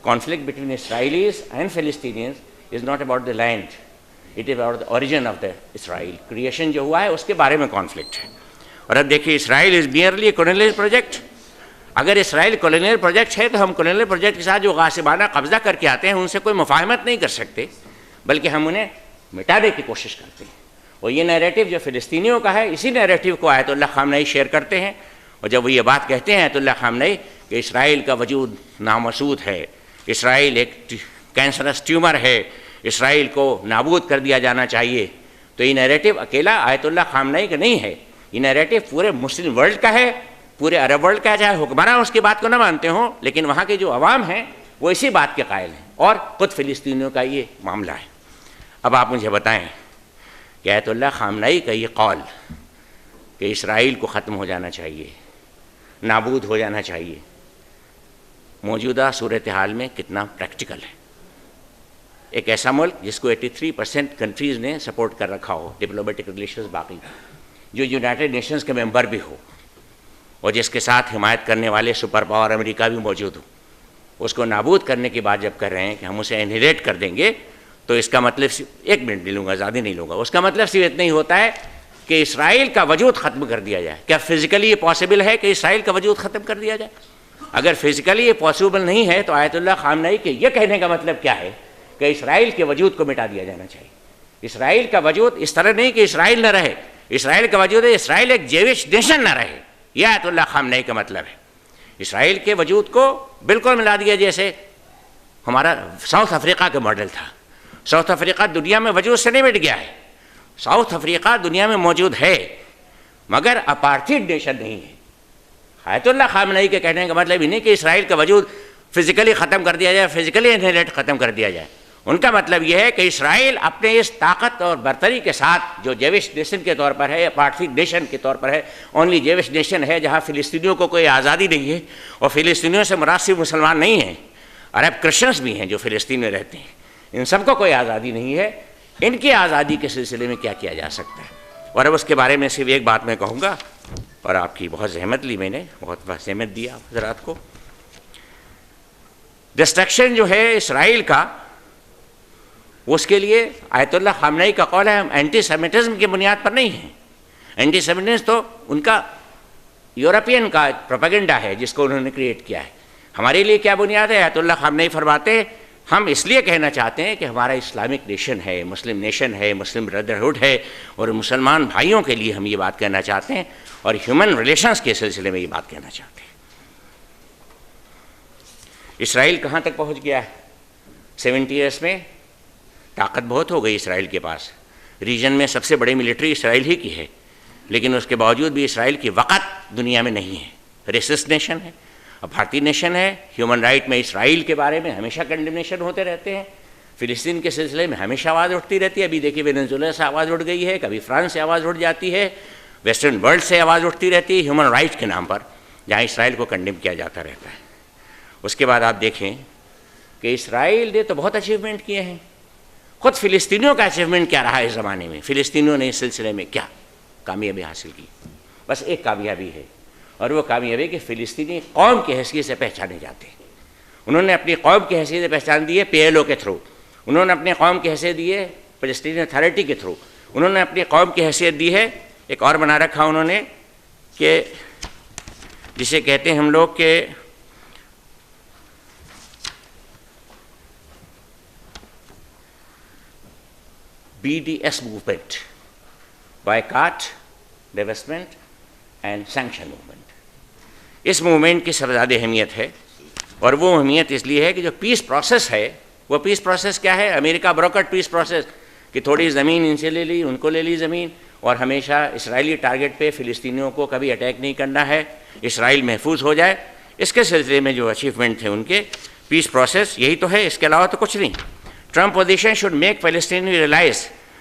conflict between Israelis and Palestinians is not about the land, it is about the origin of the Israel. Creation جو ہوا ہے اس کے بارے میں conflict ہے. اور اب دیکھیے اسرائیل is merely a colonial project. اگر اسرائیل کولونیل پروجیکٹ ہے تو ہم کولونیل پروجیکٹ کے ساتھ جو غاصبانہ قبضہ کر کے آتے ہیں ان سے کوئی مفاہمت نہیں کر سکتے، بلکہ ہم انہیں مٹانے کی کوشش کرتے ہیں. اور یہ نیریٹو جو فلسطینیوں کا ہے، اسی نیریٹو کو آیت اللہ خامنئی شیئر کرتے ہیں. اور جب وہ یہ بات کہتے ہیں آیت اللہ خامنئی کہ اسرائیل کا وجود نامسعود ہے، اسرائیل ایک کینسرس ٹیومر ہے، اسرائیل کو نابود کر دیا جانا چاہیے، تو یہ نیریٹو اکیلا آیت اللہ خامنئی کا نہیں ہے، یہ نیریٹو پورے مسلم ورلڈ کا ہے، پورے عرب ورلڈ کا. چاہے حکمراں اس کی بات کو نہ مانتے ہوں، لیکن وہاں کے جو عوام ہیں وہ اسی بات کے قائل ہیں، اور خود فلسطینیوں کا یہ معاملہ ہے. اب آپ مجھے بتائیں کہ آیت اللہ خامنئی کا یہ قول کہ اسرائیل کو ختم ہو جانا چاہیے، نابود ہو جانا چاہیے، موجودہ صورتحال میں کتنا پریکٹیکل ہے؟ ایک ایسا ملک جس کو 83% کنٹریز نے سپورٹ کر رکھا ہو، ڈپلومیٹک ریلیشنز باقی، جو یونائٹڈ نیشنز کے ممبر بھی ہو، اور جس کے ساتھ حمایت کرنے والے سپر پاور امریکہ بھی موجود ہو، اس کو نابود کرنے کی بات جب کر رہے ہیں کہ ہم اسے انہیریٹ کر دیں گے، تو اس کا مطلب ایک منٹ نہیں لوں گا، زیادہ نہیں لوں گا، اس کا مطلب صرف اتنا ہی ہوتا ہے کہ اسرائیل کا وجود ختم کر دیا جائے. کیا فزیکلی یہ پاسبل ہے کہ اسرائیل کا وجود ختم کر دیا جائے؟ اگر فزیکلی یہ پاسبل نہیں ہے تو آیت اللہ خامنئی کے یہ کہنے کا مطلب کیا ہے کہ اسرائیل کے وجود کو مٹا دیا جانا چاہیے. اسرائیل کا وجود اس طرح نہیں کہ اسرائیل نہ رہے، اسرائیل کا وجود ہے اسرائیل ایک جیوش نیشن نہ رہے، یہ آیت اللہ خامنئی کا مطلب ہے. اسرائیل کے وجود کو بالکل ملا دیا، جیسے ہمارا ساؤتھ افریقہ کا ماڈل تھا. ساؤتھ افریقہ دنیا میں وجود سے نہیں مٹ گیا ہے، ساؤتھ افریقہ دنیا میں موجود ہے مگر اپارتھیڈ نیشن نہیں ہے. آیت اللہ خامنئی کے کہنے کا مطلب ہی نہیں کہ اسرائیل کا وجود فزیکلی ختم کر دیا جائے، فزیکلی انہیریٹ ختم کر دیا جائے. ان کا مطلب یہ ہے کہ اسرائیل اپنے اس طاقت اور برتری کے ساتھ جو جیوش نیشن کے طور پر ہے، اپارتھیڈ نیشن کے طور پر ہے، اونلی جیوش نیشن ہے جہاں فلسطینیوں کو کوئی آزادی نہیں ہے، اور فلسطینیوں سے مراد صرف مسلمان نہیں ہیں، عرب کرسچنس بھی ہیں جو فلسطین میں رہتے ہیں، ان سب کو کوئی آزادی نہیں ہے. ان کی آزادی کے سلسلے میں کیا کیا جا سکتا ہے؟ اور اب اس کے بارے میں صرف ایک بات میں کہوں گا، اور آپ کی بہت زحمت لی، میں نے بہت زحمت دیا حضرات کو. ڈسٹرکشن جو ہے اسرائیل کا، اس کے لیے آیت اللہ خامنئی کا قول ہے ہم اینٹی سیمیٹزم کی بنیاد پر نہیں ہیں. اینٹی سیمیٹزم تو ان کا یورپین کا پروپیگنڈا ہے جس کو انہوں نے کریٹ کیا ہے. ہمارے لیے کیا بنیاد ہے؟ آیت اللہ خامنئی فرماتے ہیں ہم اس لیے کہنا چاہتے ہیں کہ ہمارا اسلامک نیشن ہے، مسلم نیشن ہے، مسلم بردرہڈ ہے، اور مسلمان بھائیوں کے لیے ہم یہ بات کہنا چاہتے ہیں، اور ہیومن ریلیشنز کے سلسلے میں یہ بات کہنا چاہتے ہیں. اسرائیل کہاں تک پہنچ گیا ہے؟ 70 ایئرس میں طاقت بہت ہو گئی اسرائیل کے پاس، ریجن میں سب سے بڑی ملٹری اسرائیل ہی کی ہے، لیکن اس کے باوجود بھی اسرائیل کی وقت دنیا میں نہیں ہے. ریسسٹ نیشن ہے، بھارتی نیشن ہے. ہیومن رائٹ میں اسرائیل کے بارے میں ہمیشہ کنڈمنیشن ہوتے رہتے ہیں، فلسطین کے سلسلے میں ہمیشہ آواز اٹھتی رہتی ہے. ابھی دیکھیے وینزویلا سے آواز اٹھ گئی ہے، کبھی فرانس سے آواز اٹھ جاتی ہے، ویسٹرن ورلڈ سے آواز اٹھتی رہتی ہے ہیومن رائٹ کے نام پر، جہاں اسرائیل کو کنڈیم کیا جاتا رہتا ہے. اس کے بعد آپ دیکھیں کہ اسرائیل نے تو بہت اچیومنٹ کیے ہیں، خود فلسطینیوں کا اچیومنٹ کیا رہا ہے اس زمانے میں؟ فلسطینیوں نے اس سلسلے میں کیا کامیابی حاصل کی؟ بس ایک کامیابی ہے، اور وہ کامیابی کہ فلسطینی قوم کی حیثیت سے پہچانے جاتے ہیں. انہوں نے اپنی قوم کی حیثیت سے پہچان دی ہے PLO کے تھرو، انہوں نے اپنی قوم کی حیثیت دی ہے فلسطینی اتھارٹی کے تھرو، انہوں نے اپنی قوم کی حیثیت دی ہے ایک اور بنا رکھا انہوں نے کہ جسے کہتے ہیں ہم لوگ کہ BDS movement, boycott, divestment and sanction movement. اس موومنٹ کی سب سے زیادہ اہمیت ہے، اور وہ اہمیت اس لیے ہے کہ جو پیس پروسیس ہے، وہ پیس پروسیس کیا ہے؟ امریکہ بروکرڈ پیس پروسیس، کہ تھوڑی زمین ان سے لے لی، ان کو لے لی زمین، اور ہمیشہ اسرائیلی ٹارگٹ پہ فلسطینیوں کو کبھی اٹیک نہیں کرنا ہے، اسرائیل محفوظ ہو جائے. اس کے سلسلے میں جو اچیومنٹ تھے ان کے، پیس پروسیس یہی تو ہے، اس کے علاوہ تو کچھ نہیں. Trump position should make Palestinians realize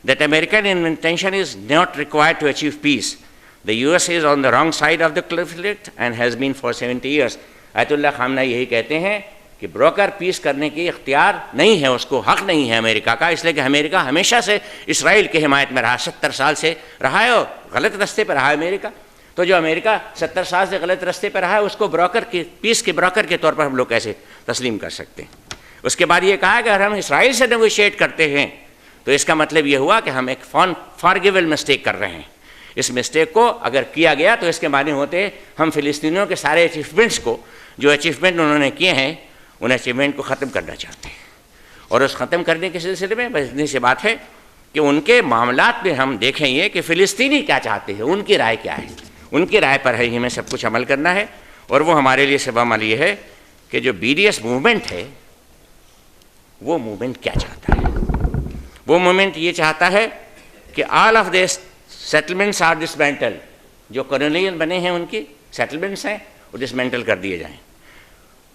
that American intention is not required to achieve peace. The US is on the wrong side of the conflict and has been for 70 years. آیت اللہ خامنئی یہی کہتے ہیں کہ بروکر پیس کرنے کی اختیار نہیں ہے، اس کو حق نہیں ہے امریکہ کا، اس لیے کہ امریکہ ہمیشہ سے اسرائیل کی حمایت میں رہا، 70 سال سے رہا ہے، اور غلط رستے پہ رہا ہے امریکہ. تو جو امریکہ 70 سال سے غلط رستے پہ رہا ہے، اس کو بروکر کی پیس کے بروکر کے طور پر ہم لوگ کیسے تسلیم کر سکتے ہیں؟ اس کے بعد یہ کہا کہ اگر ہم اسرائیل سے نیگوشیٹ کرتے ہیں تو اس کا مطلب یہ ہوا کہ ہم ایک فارگیبل مسٹیک کر رہے ہیں. اس مسٹیک کو اگر کیا گیا تو اس کے معنی ہوتے ہم فلسطینیوں کے سارے اچیومنٹس کو جو اچیومنٹ انہوں نے کیے ہیں ان اچیومنٹ کو ختم کرنا چاہتے ہیں. اور اس ختم کرنے کے سلسلے میں بس اتنی سی بات ہے کہ ان کے معاملات میں ہم دیکھیں یہ کہ فلسطینی کیا چاہتے ہیں, ان کی رائے کیا ہے, ان کی رائے پر ہے ہمیں سب کچھ عمل کرنا ہے. اور وہ ہمارے لیے سب عمل یہ ہے کہ جو BDS موومنٹ ہے وہ موومنٹ کیا چاہتا ہے. وہ موومنٹ یہ چاہتا ہے کہ all of this settlements are dismantle, جو کالونیل بنے ہیں ان کی سیٹلمنٹس ہیں وہ ڈسمینٹل کر دیے جائیں.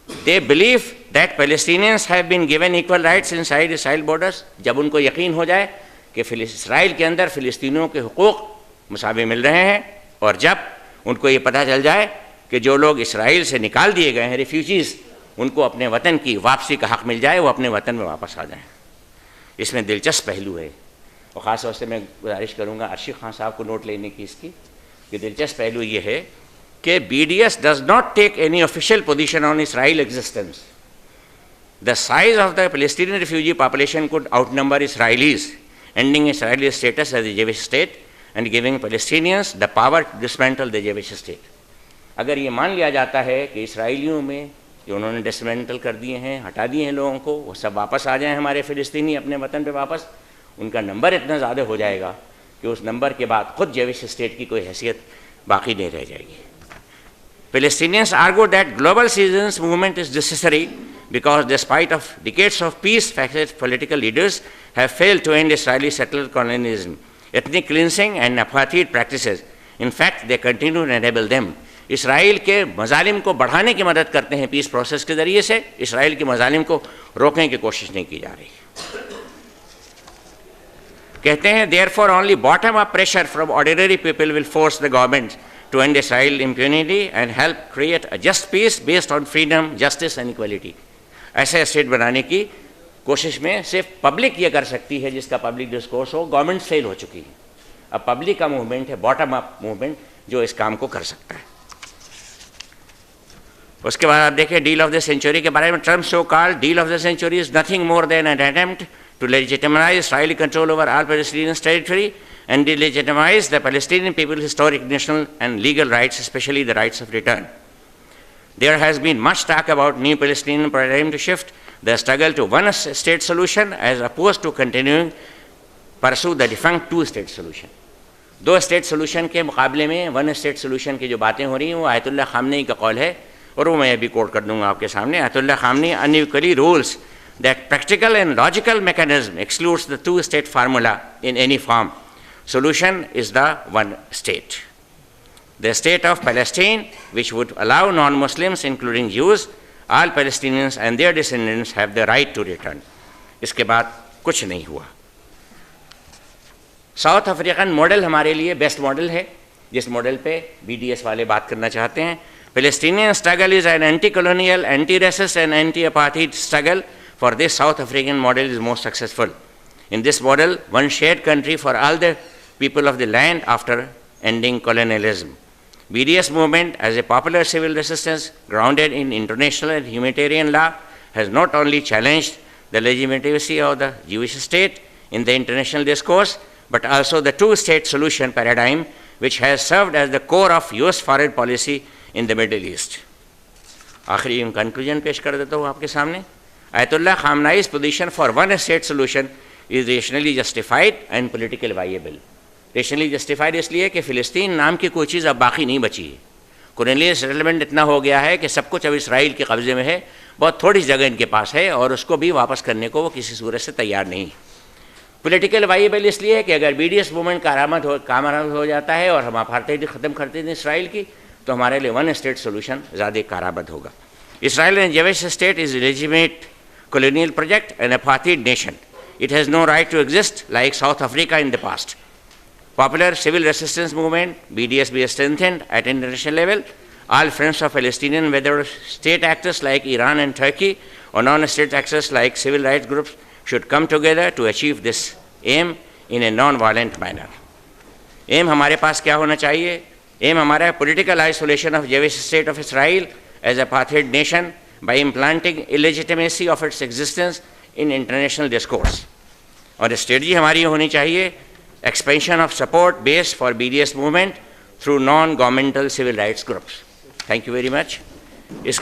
They believe that Palestinians have been given equal rights inside Israel borders. جب ان کو یقین ہو جائے کہ اسرائیل کے اندر فلسطینیوں کے حقوق مساوی مل رہے ہیں, اور جب ان کو یہ پتہ چل جائے کہ جو لوگ اسرائیل سے نکال دیے گئے ہیں ریفیوجیز, ان کو اپنے وطن کی واپسی کا حق مل جائے, وہ اپنے وطن میں واپس آ جائیں. اس میں دلچسپ پہلو ہے, اور خاص طور سے میں گزارش کروں گا ارشد خان صاحب کو نوٹ لینے کی اس کی, کہ دلچسپ پہلو یہ ہے کہ BDS does not take any official position on Israel existence. The size of the Palestinian refugee population could outnumber Israelis, ending Israeli status as a Jewish state and giving Palestinians the power to dismantle the Jewish state. اگر یہ مان لیا جاتا ہے کہ اسرائیلیوں میں جو انہوں نے ڈسمینٹل کر دیے ہیں, ہٹا دیے ہیں لوگوں کو, وہ سب واپس آ جائیں ہمارے فلسطینی اپنے وطن پہ واپس, ان کا نمبر اتنا زیادہ ہو جائے گا کہ اس نمبر کے بعد خود جیوش اسٹیٹ کی کوئی حیثیت باقی نہیں رہ جائے گی. Palestinians argue that global citizens movement is necessary because despite of decades of peace, political leaders have failed to end Israeli settler colonialism, ethnic cleansing and apartheid practices. In fact, they continue to enable them. اسرائیل کے مظالم کو بڑھانے کی مدد کرتے ہیں peace process کے ذریعے سے, اسرائیل کے مظالم کو روکنے کی کوشش نہیں کی جا رہی. کہتے ہیں therefore only bottom up pressure from ordinary people will force the government to end Israel impunity and help create a just peace based on freedom, justice and equality. ایسے اسٹیٹ بنانے کی کوشش میں صرف پبلک یہ کر سکتی ہے جس کا پبلک ڈسکورس ہو. گورنمنٹ فیل ہو چکی ہے, اب پبلک کا موومنٹ ہے, باٹم اپ موومنٹ جو اس کام کو کر سکتا ہے. اس کے بعد آپ دیکھیں ڈیل آف دا سینچری کے بارے میں. Trump so called deal of the century is nothing more than an attempt to legitimize Israeli control over all Palestinian territory and delegitimize the Palestinian people's historic national and legal rights, especially the rights of return. There has been much talk about new Palestinian paradigm to shift the struggle to one state solution as opposed to continuing pursue the defunct two state solution. Do state solution کے مقابلے میں one state solution کی جو باتیں ہو رہی ہیں وہ آیت اللہ خامنئی کا قول ہے, اور وہ میں ابھی کوٹ کر دوں گا آپ کے سامنے. آیت اللہ خامنئی unequally rules that practical and logical mechanism excludes the two state formula in any form. Solution is the one state. The state of Palestine, which would allow non-Muslims, including Jews, all Palestinians and their descendants have the right to return. اس کے بعد کچھ نہیں ہوا. South African model ہمارے لیے best model ہے, جس model پہ BDS والے بات کرنا چاہتے ہیں. Palestinian struggle is an anti-colonial, anti-racist and anti-apartheid struggle. For this, South African model is most successful. In this model, one shared country for all the people of the land after ending colonialism. BDS movement as a popular civil resistance grounded in international and humanitarian law has not only challenged the legitimacy of the Jewish state in the international discourse, but also the two-state solution paradigm, which has served as the core of US foreign policy in the Middle East. آخری conclusion پیش کر دیتا ہوں آپ کے سامنے. آیت اللہ خامنائی's position for one state solution is rationally justified and politically viable. Rationally justified اس لیے کہ فلسطین نام کی کوئی چیز اب باقی نہیں بچی ہے. کولونیل سیٹلمنٹ اتنا ہو گیا ہے کہ سب کچھ اب اسرائیل کے قبضے میں ہے, بہت تھوڑی جگہ ان کے پاس ہے, اور اس کو بھی واپس کرنے کو وہ کسی صورت سے تیار نہیں. پولیٹیکل وائیبل اس لیے کہ اگر BDS موومنٹ کارآمد ہو جاتا ہے اور ہم اپارتھائڈ ختم کرتے ہیں اسرائیل کی, تو ہمارے لیے ون اسٹیٹ سولوشن زیادہ کارآمد ہوگا. Israel and Jewish state is legitimate colonial project and apartheid nation. It has no right to exist like South Africa in the past. Popular civil resistance movement, BDS, be strengthened at international level. All friends of Palestinian, whether state actors like Iran and Turkey or non-state actors like civil rights groups, should come together to achieve this aim in a non-violent manner. Aim ہمارے پاس کیا ہونا چاہیے؟ Aim ہمارا political isolation of Jewish state of Israel as a apartheid nation by implanting illegitimacy of its existence in international discourse. اور strategy ہماری یہ ہونی چاہیے expansion of support base for BDS movement through non governmental civil rights groups. Thank you very much. Us